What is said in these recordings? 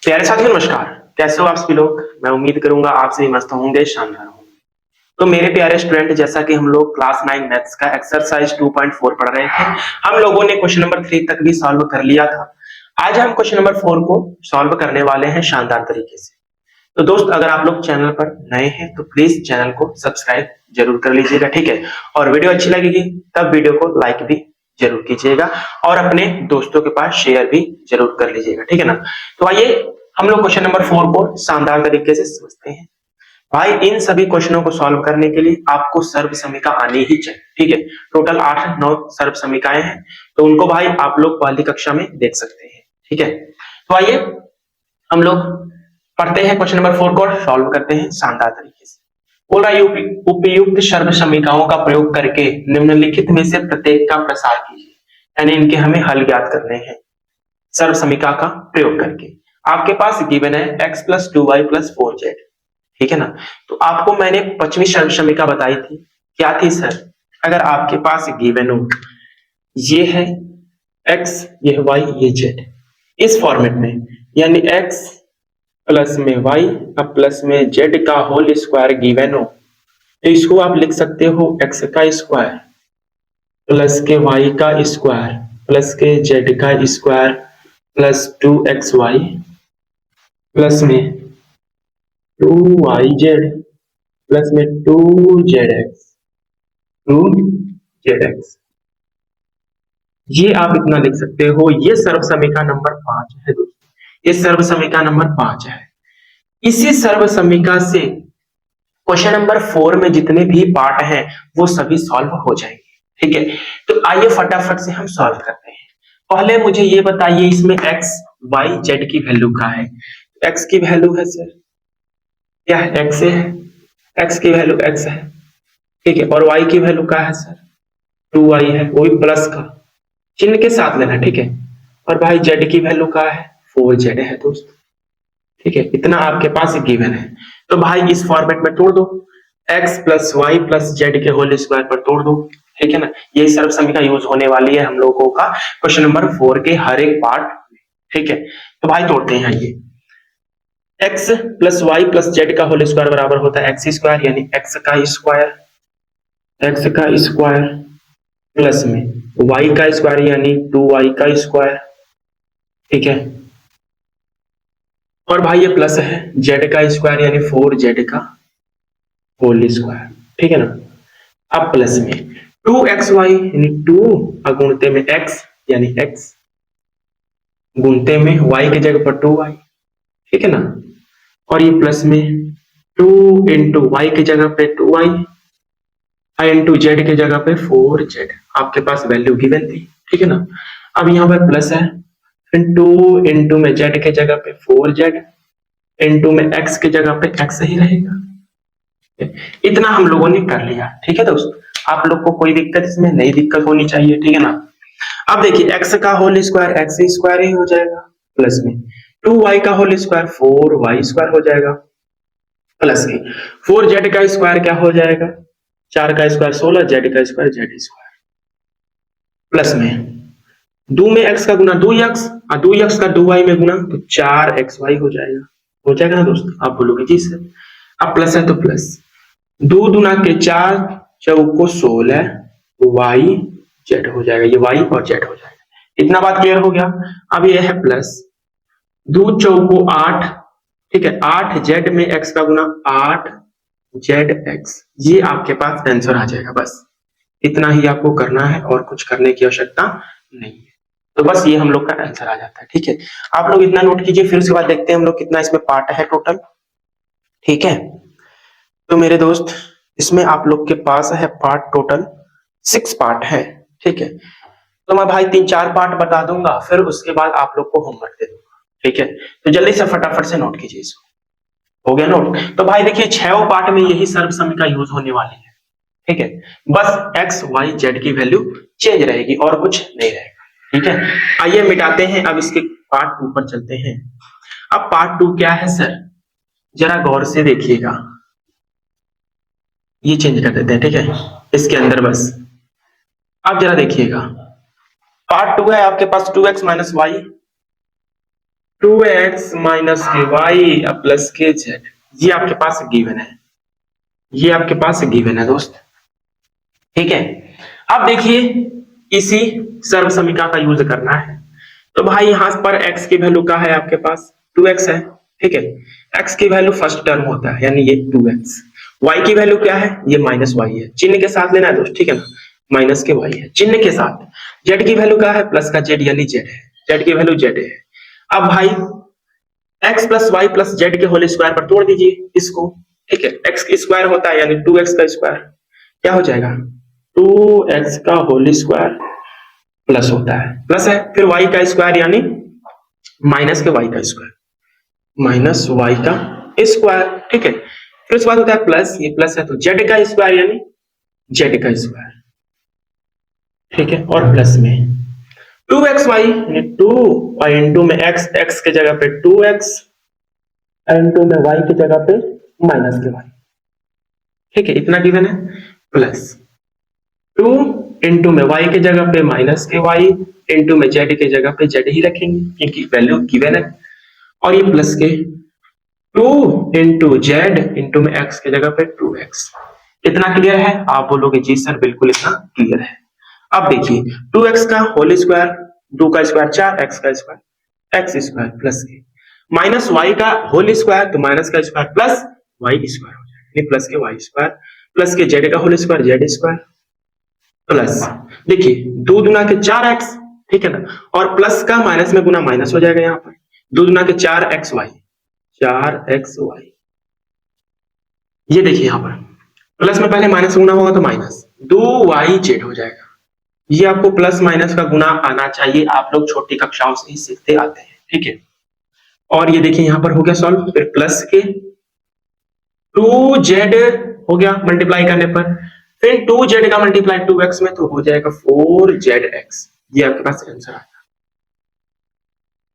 प्यारे साथियों नमस्कार। कैसे हो आप सभी लोग। मैं उम्मीद करूंगा आप सभी मस्त होंगे, शानदार होंगे। तो मेरे प्यारे स्टूडेंट, जैसा कि हम लोग क्लास 9 मैथ्स का एक्सरसाइज 2.4 पढ़ रहे थे, हम लोगों ने क्वेश्चन नंबर 3 तक भी सॉल्व कर लिया था। आज हम क्वेश्चन नंबर 4 को सॉल्व करने वाले हैं शानदार तरीके से। तो दोस्त, अगर आप लोग चैनल पर नए हैं तो प्लीज चैनल को सब्सक्राइब जरूर कर लीजिएगा, ठीक है। और वीडियो अच्छी लगेगी तब वीडियो को लाइक भी जरूर कीजिएगा और अपने दोस्तों के पास शेयर भी जरूर कर लीजिएगा, ठीक है ना। तो आइए हम लोग क्वेश्चन नंबर 4 को शानदार तरीके से समझते हैं। भाई, इन सभी क्वेश्चनों को सॉल्व करने के लिए आपको सर्व समीका आनी ही चाहिए, ठीक है। टोटल 8-9 सर्व समीकाएं हैं, तो उनको भाई आप लोग पहली कक्षा में देख सकते हैं, ठीक है। तो आइए हम लोग पढ़ते हैं क्वेश्चन नंबर 4 को, सॉल्व करते हैं शानदार तरीके से। बोल रहा है उपयुक्त सर्व समीकरणों का प्रयोग करके निम्नलिखित में से प्रत्येक का प्रसार कीजिए, यानी इनके हमें हल ज्ञात करने हैं सर्व समीकरण का प्रयोग करके। आपके पास गिवन है x plus 2y plus 4z, ठीक है ना। तो आपको मैंने 5वीं सर्व समीकरण बताई थी, क्या थी सर। अगर आपके पास गिवन हो ये है x, ये है y, ये z, इस फॉर्मेट में, यानी x प्लस में y अब प्लस में z का होल स्क्वायर गिवन हो, तो इसको आप लिख सकते हो x का स्क्वायर प्लस के y का स्क्वायर प्लस के z का स्क्वायर प्लस 2xy प्लस में 2yz प्लस में 2zx ये आप इतना लिख सकते हो। ये सर्व समीकरण नंबर 5 है दोस्तों, ये सर्व समीकरण नंबर 5 है। इसी सर्व समीकरण से क्वेश्चन नंबर 4 में जितने भी पार्ट हैं वो सभी सॉल्व हो जाएंगे, ठीक है। तो आइए फटाफट से हम सॉल्व करते हैं। पहले मुझे ये बताइए, इसमें x y z की वैल्यू क्या है। x की वैल्यू है सर, क्या है, x है, x की वैल्यू x है, ठीक है। और y की वैल्यू क्या है सर, 2y है, वो भी प्लस का चिन्ह के साथ लेना, ठीक है। और भाई z की वैल्यू क्या है, 4z है दोस्त, ठीक है। इतना आपके पास गिवन है। तो भाई इस फॉर्मेट में तोड़ दो, x plus Y plus Z के होल स्क्वायर पर तोड़ दो, ठीक है ना। ये सर्व समीकरण यूज होने वाली है हम लोगों का क्वेश्चन नंबर 4 के हर एक पार्ट, ठीक है। तो भाई तोड़ते हैं। ये x plus Y plus Z का होल स्क्वायर बराबर होता है एक्स स्क्वायर, यानी x का स्क्वायर प्लस में y का स्क्वायर यानी 2y का स्क्वायर, ठीक है। और भाई ये प्लस है z का स्क्वायर यानी 4z का होल स्क्वायर, ठीक है ना। अब प्लस में 2xy यानी 2 गुणते में x यानी x गुणते में y की जगह पर 2y, ठीक है ना। और ये प्लस में 2 इंटू वाई की जगह पे 2y इंटू जेड की जगह पे 4z, आपके पास वैल्यू गिवन थी, ठीक है ना। अब यहाँ पर प्लस है, फिर 2 इंटू में z की जगह पे 4z इंटू में x की जगह पे x ही रहेगा। इतना हम लोगों ने कर लिया, ठीक है दोस्त। आप लोग को कोई दिक्कत इसमें नहीं दिक्कत होनी चाहिए, ठीक है ना। अब देखिए x का होल स्क्वायर x स्क्वायर ही हो जाएगा, प्लस में 2y का होल स्क्वायर 4y स्क्वायर हो जाएगा, प्लस की 4z का स्क्वायर क्या हो जाएगा, 4 का स्क्वायर 16, z का स्क्वायर z स्क्वायर, प्लस में 2 में x का गुना 2x और 2x का 2y में गुना तो 4xy हो जाएगा ना दोस्त। आप बोलोगे जी सर। अब प्लस है तो प्लस 2 दूना के 4 चौको 16 y z हो जाएगा, ये y और z हो जाएगा। इतना बात क्लियर हो गया। अब ये है प्लस 2 चौको 8, ठीक है, 8z में x का गुना 8zx, ये आपके पास आंसर आ जाएगा। बस इतना ही आपको करना है और कुछ करने की आवश्यकता नहीं है। तो बस ये हम लोग का आंसर आ जाता है, ठीक है। आप लोग इतना नोट कीजिए, फिर उसके बाद देखते हैं हम लोग कितना इसमें पार्ट है टोटल, ठीक है। तो मेरे दोस्त, इसमें आप लोग के पास है पार्ट टोटल 6 पार्ट है, ठीक है। तो मैं भाई 3-4 पार्ट बता दूंगा, फिर उसके बाद आप लोग को होमवर्क दे दूंगा, ठीक है। तो जल्दी से फटाफट से नोट कीजिए इसको। हो गया नोट। तो भाई देखिए 6 पार्ट में यही सर्व समीकरण यूज होने वाली है, ठीक है। बस x y z की वैल्यू चेंज रहेगी और कुछ नहीं रहेगा, ठीक है। आइए मिटाते हैं, अब इसके पार्ट 2 पर चलते हैं। अब पार्ट 2 क्या है सर, जरा गौर से देखिएगा। ये चेंज कर देते हैं, ठीक है, इसके अंदर बस। अब जरा देखिएगा, पार्ट 2 है आपके पास 2x minus Y 2x minus के वाई प्लस के जेड, ये आपके पास गिवन है, ये आपके पास गिवन है दोस्त। ठीक है, अब देखिए इसी सर्व समीकरण का यूज करना है। तो भाई यहां पर x की वैल्यू क्या है आपके पास 2x है। ठीक है, x की वैल्यू फर्स्ट टर्म होता है यानी ये 2x। y की वैल्यू क्या है, ये माइनस वाई है, चिन्ह के साथ लेना है दोस्त। ठीक है ना, माइनस के y है चिन्ह के साथ। z की वैल्यू क्या है, प्लस का z यानी z है, z की वैल्यू z है। अब भाई x plus Y plus Z के होल स्क्वायर पर तोड़ दीजिए इसको। ठीक है, x स्क्वायर होता है यानी 2x का स्क्वायर, क्या हो जाएगा 2x का होल स्क्वायर प्लस होता है, प्लस है, फिर y का स्क्वायर यानी माइनस के y का स्क्वायर, माइनस y का स्क्वायर। ठीक है, फिर उसके बाद होता है प्लस, ये प्लस है तो z का स्क्वायर यानी z का स्क्वायर। ठीक है, और प्लस में 2xy यानी 2 और इंटू में x के जगह पे 2x, इंटू में y की जगह पे माइनस के y। ठीक है, इतना गिवन है, प्लस 2 इंटू में y की जगह पे माइनस के y, इंटू में z की जगह पे z ही रखेंगे क्योंकि वैल्यू गिवन है, और ये प्लस के 2 इंटू जेड इंटू में x की जगह पे 2x। इतना क्लियर है? आप बोलोगे जी सर बिल्कुल इतना क्लियर है। अब देखिए 2x का होल स्क्वायर, 2 का स्क्वायर 4, x का स्क्वायर x स्क्वायर प्लस के, माइनस y का होल स्क्वायर तो माइनस का स्क्वायर प्लस y स्क्वायर हो जाएगा, प्लस के y स्क्वायर प्लस के z का whole square z square plus, देखिए 2 दुना के 4x। ठीक है ना, और प्लस का माइनस में गुना माइनस हो जाएगा, यहाँ पर 2 दुना के 4xy, 4xy। ये देखिए यहाँ पर प्लस में पहले माइनस गुना होगा तो माइनस 2yz हो जाएगा। ये आपको प्लस माइनस का गुना आना चाहिए, आप लोग छोटी कक्षाओं से ही सीखते आते हैं। ठीक है, और ये देखिए यहाँ पर हो गया सॉल्व, फिर प्लस के 2z हो गया मल्टीप्लाई करने पर, फिर 2z का मल्टीप्लाई 2x में तो हो जाएगा 4zx। ये आपके पास आंसर आया।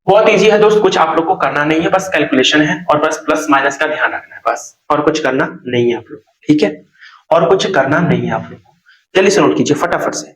बहुत इजी है दोस्त, कुछ आप लोग को करना नहीं है, बस कैलकुलेशन है और बस प्लस माइनस का ध्यान रखना है बस, और कुछ करना नहीं है आप लोग। ठीक है, और कुछ करना नहीं है आप लोग को। जल्दी से नोट कीजिए, फटाफट से,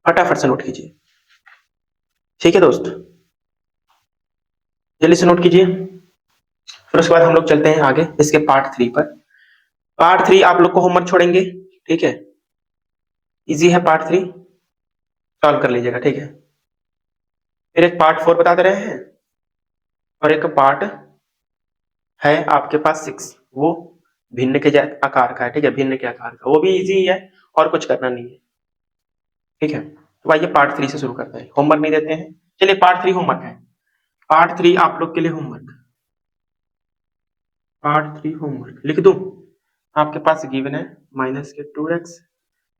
फटाफट से नोट कीजिए। ठीक है दोस्त, जल्दी से नोट कीजिए, फिर उसके बाद हम लोग चलते हैं आगे इसके पार्ट 3 पर। पार्ट 3 आप लोग को होमवर्क छोड़ेंगे। ठीक है, इजी है पार्ट 3, सॉल्व कर लीजिएगा। ठीक है, फिर एक पार्ट 4 बता दे रहे हैं, और एक पार्ट है आपके पास 6, वो भिन्न के आकार का है। ठीक है, भिन्न के आकार का, वो भी इजी है और कुछ करना नहीं है। ठीक है, तो आइए पार्ट 3 से शुरू करते हैं, होमवर्क नहीं देते हैं। चलिए पार्ट 3 होमवर्क है, पार्ट 3 आप लोग के लिए होमवर्क, पार्ट 3 होमवर्क लिख दूं। आपके पास गिवन है माइनस के 2x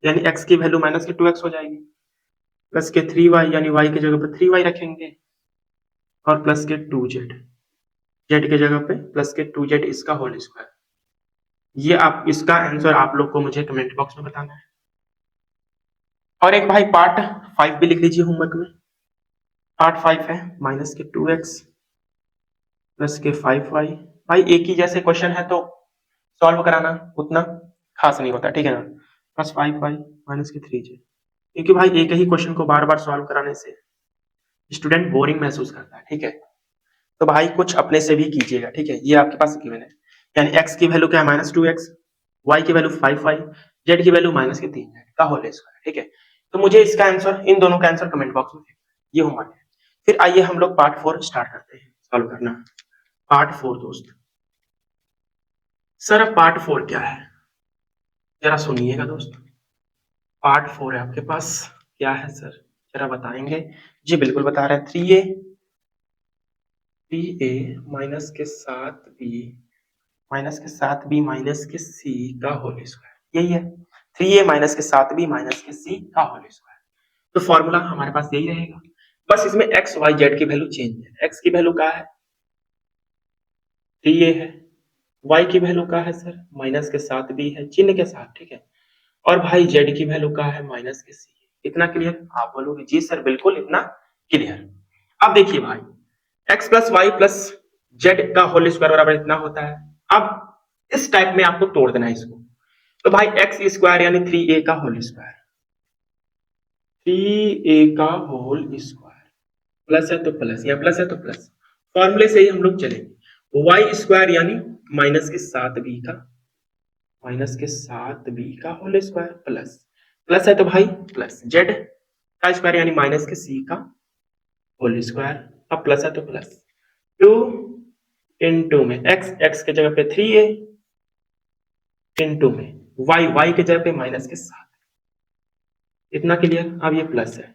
यानी x की वैल्यू माइनस के 2x हो जाएगी, प्लस के 3y यानी y की जगह पर 3y रखेंगे, और प्लस के 2z, z की जगह पे प्लस के 2z इसका होल स्क्वायर। ये आप इसका आंसर आप लोग को मुझे कमेंट बॉक्स में बताना है। और एक भाई पार्ट 5 भी लिख लीजिए होमवर्क में। पार्ट 5 है माइनस के 2x प्लस के 5y। भाई एक ही जैसे क्वेश्चन है तो सॉल्व कराना उतना खास नहीं होता। ठीक है ना, प्लस 5y माइनस के 3j, क्योंकि भाई एक ही क्वेश्चन को बार बार सॉल्व कराने से स्टूडेंट बोरिंग महसूस करता है। ठीक है, तो भाई कुछ अपने से भी कीजिएगा। ठीक है, ये आपके पास गिवन है, यानी x की वैल्यू क्या है माइनस 2x, y की वैल्यू 5y, z की वैल्यू माइनस के 3z का होल स्क्वायर। ठीक है, तो मुझे इसका आंसर, इन दोनों का आंसर कमेंट बॉक्स में, ये होमवर्क है। फिर आइए हम लोग पार्ट 4 स्टार्ट करते हैं सॉल्व करना। पार्ट 4 दोस्त, सर पार्ट 4 क्या है जरा सुनिएगा दोस्त। पार्ट 4 है आपके पास, क्या है सर जरा बताएंगे? जी बिल्कुल बता रहे हैं, 3a माइनस के 7b माइनस के 7b माइनस के c का होल स्क्वायर, यही है 3a माइनस के 7b माइनस के c का होल स्क्वायर। तो फॉर्मूला हमारे पास यही रहेगा, बस इसमें x y z की वैल्यू चेंज है। x की वैल्यू क्या है 3a है, y की वैल्यू क्या है सर माइनस के 7b है चिन्ह के साथ। ठीक है, और भाई z की वैल्यू क्या है माइनस के c। इतना क्लियर? आप बोलोगे जी सर बिल्कुल इतना क्लियर। अब देखिए भाई x plus Y plus Z का होल स्क्वायर बराबर इतना होता है। अब इस टाइप में आपको तोड़ देना है इसको, तो भाई एक्स स्क्वायर यानी 3a का होल स्क्वायर, 3a का होल स्क्वायर प्लस है तो प्लस, या प्लस है तो प्लस, फॉर्मूले से ही हम लोग चलेंगे। वाई स्क्वायर यानी माइनस के 7b का, माइनस के 7b का होल स्क्वायर प्लस, प्लस है तो भाई प्लस, जेड का स्क्वायर यानी माइनस के c का होल स्क्वायर, अब प्लस है तो प्लस, 2 इंटू में x, x के जगह पे 3a इंटू में y, y के जगह पे माइनस के 7, इतना क्लियर। अब ये प्लस है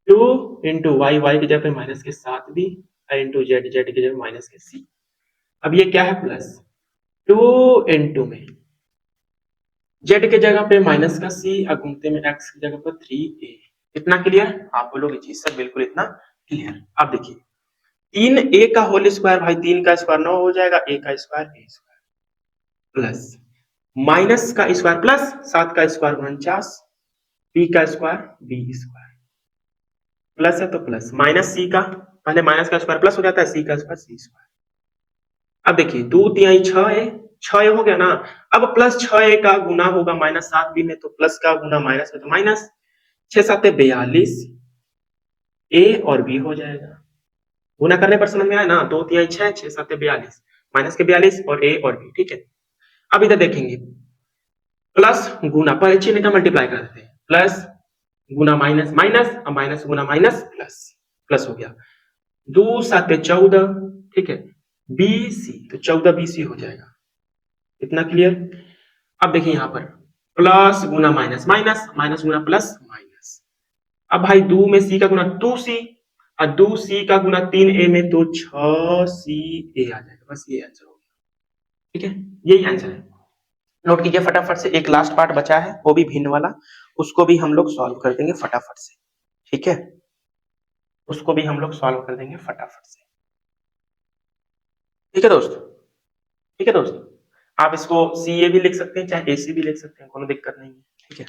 2 इंटू वाई, वाई की जगह पे माइनस के 7b इंटू जेड, जेड की जगह माइनस के c। अब ये क्या है प्लस 2 इंटू में जेड के जगह पे माइनस का c, गुणते में x की जगह पर 3a। इतना क्लियर? आप बोलोगे जी सर बिल्कुल इतना क्लियर। अब देखिए 3a का होल स्क्वायर, भाई 3 का स्क्वायर 9 हो जाएगा, a का square a square plus minus का स्क्वायर प्लस 7 का स्क्वायर 49, b का स्क्वायर b स्क्वायर प्लस है तो प्लस माइनस c का, पहले माइनस का स्क्वायर प्लस हो जाता है, c का स्क्वायर c स्क्वायर। अब देखिए 2 तिहाई 6a, 6a हो गया ना। अब प्लस 6a का गुना होगा माइनस 7b में, तो प्लस का गुना माइनस में तो माइनस, 6 7 42, a और b हो जाएगा। गुना करने पर समझ में आया ना, 2 तिहाई 6, 6 7 42, माइनस के 42 और a और b, ठीक है। अब इधर देखेंगे प्लस गुना, पहले चिन्ह का मल्टीप्लाई कर देते हैं, प्लस गुना माइनस, माइनस, अब माइनस गुना माइनस प्लस, प्लस हो गया 2 7 14, ठीक है, BC तो 14 BC हो जाएगा। इतना क्लियर? अब देखिए यहां पर प्लस गुना माइनस, माइनस, माइनस गुना प्लस माइनस। अब भाई 2 में c का गुना 2c और 2c का गुना 3a में तो 6ca आ जाएगा। बस ये आंसर हो गया, ठीक है, यही आंसर है। नोट कीजिए फटाफट से, एक लास्ट पार्ट बचा है वो भी भिन्न वाला, उसको भी हम लोग सॉल्व कर देंगे फटाफट से, ठीक है, उसको भी हम लोग सॉल्व कर देंगे फटाफट से, ठीक है दोस्त, ठीक है दोस्त। आप इसको CA भी लिख सकते हैं, चाहे AC भी लिख सकते हैं, कोनो दिक्कत नहीं है, ठीक है।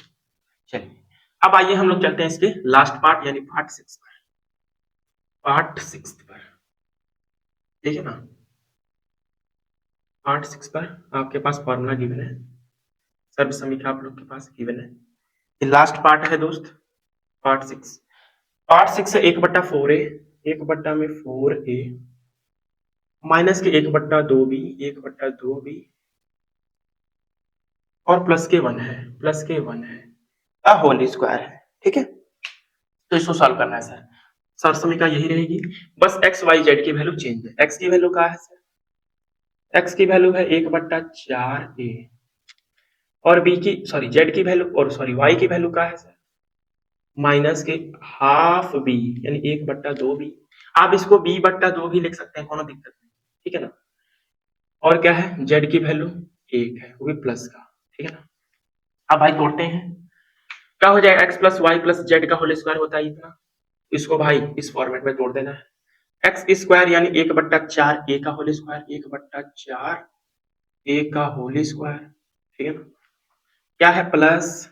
चलिए अब आइए हम लोग चलते हैं इसके लास्ट पार्ट यानी पार्ट 6 पर, पार्ट 6 पर, ठीक है ना। पार्ट 6 पर आपके पास फॉर्मूला गिवन है, सर्व समीकरण आप लोग के पास गिवन है। ये लास्ट पार्ट है दोस्त, पार्ट 6। पार्ट 6 है 1/4a, 1/4a माइनस के 1/2b, 1/2b और प्लस के 1 है, प्लस के 1 है का होल स्क्वायर है, ठीक है। तो इसको सॉल्व करना है सर, सर समीकरण यही रहेगी, बस एक्स वाई जेड की वैल्यू चेंज है। एक्स की वैल्यू क्या है सर? एक्स की वैल्यू है 1/4a और बी की, सॉरी जेड की वैल्यू, और सॉरी वाई की वैल्यू क्या है सर? माइनस के हाफ बी यानी 1/2b। आप इसको b/2 भी लिख सकते हैं, कोनो दिक्कत नहीं, ठीक है ना। और क्या है, जेड की वैल्यू 1 है, वो भी प्लस का, ठीक है ना। अब भाई तोड़ते हैं, क्या हो जाएगा, X plus Y plus Z का होल स्क्वायर होता है इतना, इसको भाई इस फॉर्मेट में तोड़ देना है। एक्स स्क्वायर यानी 1/4 ए का होल स्क्वायर, 1/4 ए का होल स्क्वायर, ठीक है ना। क्या है प्लस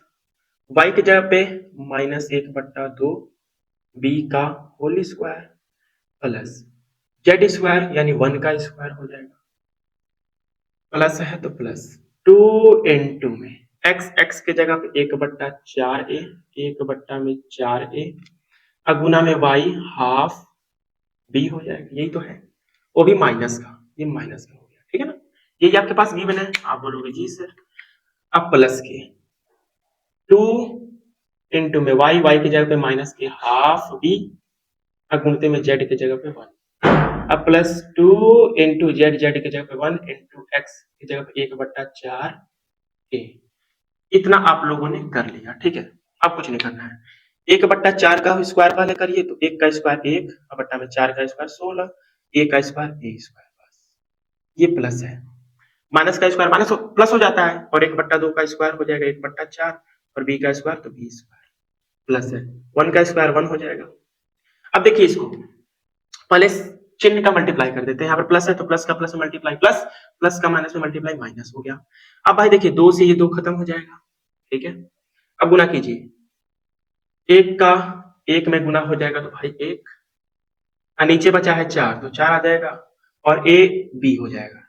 वाई की जगह पे माइनस 1/2 बी का whole square plus Z square यानी 1 का स्क्वायर हो जाएगा, प्लस है तो प्लस 2 इंटू में एक्स, एक्स के जगह पे 1/4a, 1/4a अगुना में वाई हाफ बी हो जाएगा, यही तो है, वो भी माइनस का, ये माइनस का हो गया, ठीक है ना। यही आपके पास गिवन है, आप बोलोगे जी सर। अब प्लस के 2 इंटू में वाई, वाई की जगह पे माइनस के हाफ बी गुणते में जेड की जगह पे 1, अब प्लस 2 इंटू जेड, जेड की जगह पे 1 इंटू एक्स की जगह पे 1/4 ए। इतना आप लोगों ने कर लिया, ठीक है। अब कुछ नहीं करना है, 1/4 का स्क्वायर पहले करिए, तो 1 का स्क्वायर 1 और बट्टा में 4 का स्क्वायर 16, ए का स्क्वायर ए स्क्वायर, बस ये प्लस है, माइनस का स्क्वायर माइनस प्लस हो जाता है, और 1/2 का स्क्वायर हो जाएगा 1/4 और बी का स्क्वायर तो बी स्क्वायर प्लस है, 1 का स्क्वायर 1 हो जाएगा। अब देखिए इसको पहले चिन्ह का मल्टीप्लाई कर देते हैं, यहाँ पर प्लस है तो प्लस का प्लस में मल्टीप्लाई प्लस, प्लस का माइनस में मल्टीप्लाई माइनस हो गया। अब भाई देखिए 2 से ये 2 खत्म हो जाएगा, ठीक है। अब गुना कीजिए, एक का एक में गुना हो जाएगा तो भाई 1, नीचे बचा है 4 तो 4 आ जाएगा, और ए बी हो जाएगा,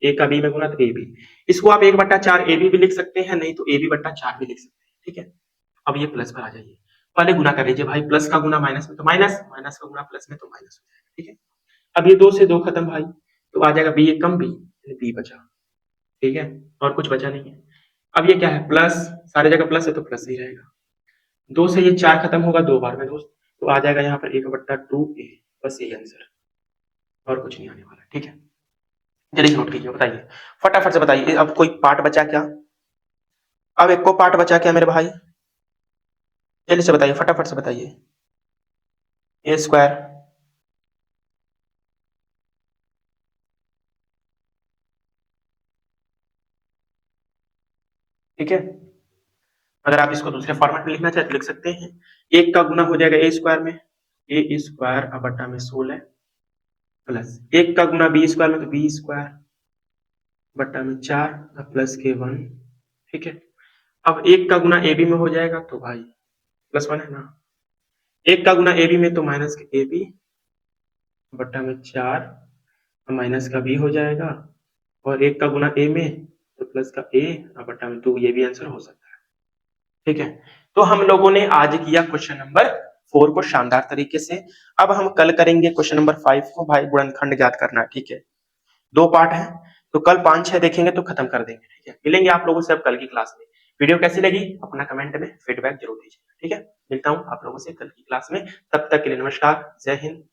ए का बी में गुना तो ए बी, इसको आप 1/4 ए बी भी लिख सकते हैं, नहीं तो ए बी/4 भी लिख सकते हैं, ठीक है। अब ये प्लस पर आ जाइए, पहले गुना कर लीजिए भाई, प्लस का गुना माइनस में तो माइनस, माइनस का गुना प्लस में तो माइनस हो जाएगा। ठीक है, अब ये 2 से 2 खत्म भाई, तो आ जाएगा बी एक कम बी, बी बचा। ठीक है, और कुछ बचा नहीं है। अब ये क्या है, प्लस, सारी जगह प्लस है तो प्लस ही रहेगा। 2 से ये 4 खत्म होगा 2 बार में दोस्त, तो आ जाएगा यहाँ पर 1/2a, बस यही आंसर, और कुछ नहीं आने वाला। ठीक है, जल्दी नोट कीजिए, बताइए फटाफट से बताइए, अब कोई पार्ट बचा क्या? अब एक को पार्ट बचा क्या मेरे भाई? जल्दी से बताइए, फटाफट से बताइए। ए स्क्वायर, ठीक है, अगर आप इसको दूसरे फॉर्मेट में लिखना चाहे तो लिख सकते हैं। एक का गुना हो जाएगा ए स्क्वायर में, ए स्क्वायर अब बटा में 16 प्लस एक का गुना बी स्क्वायर में, तो बी स्क्वायर बटा में 4 प्लस के 1। ठीक है, अब एक का गुना ए बी में हो जाएगा तो भाई +1 है ना, एक का गुना ए बी में तो माइनस के ए बी बटा में 4 माइनस का बी हो जाएगा, और एक का गुना ए में तो प्लस का ए बटा में 2, ये भी आंसर हो सकता है। ठीक है, तो हम लोगों ने आज किया क्वेश्चन नंबर 4 को शानदार तरीके से। अब हम कल करेंगे क्वेश्चन नंबर 5 को, भाई गुणनखंड ज्ञात करना है। ठीक है, 2 पार्ट है, तो कल 5-6 देखेंगे तो खत्म कर देंगे। ठीक है, मिलेंगे आप लोगों से अब कल की क्लास में। वीडियो कैसी लगी अपना कमेंट में फीडबैक जरूर दीजिए। ठीक है, मिलता हूं आप लोगों से कल की क्लास में, तब तक के लिए नमस्कार, जय हिंद।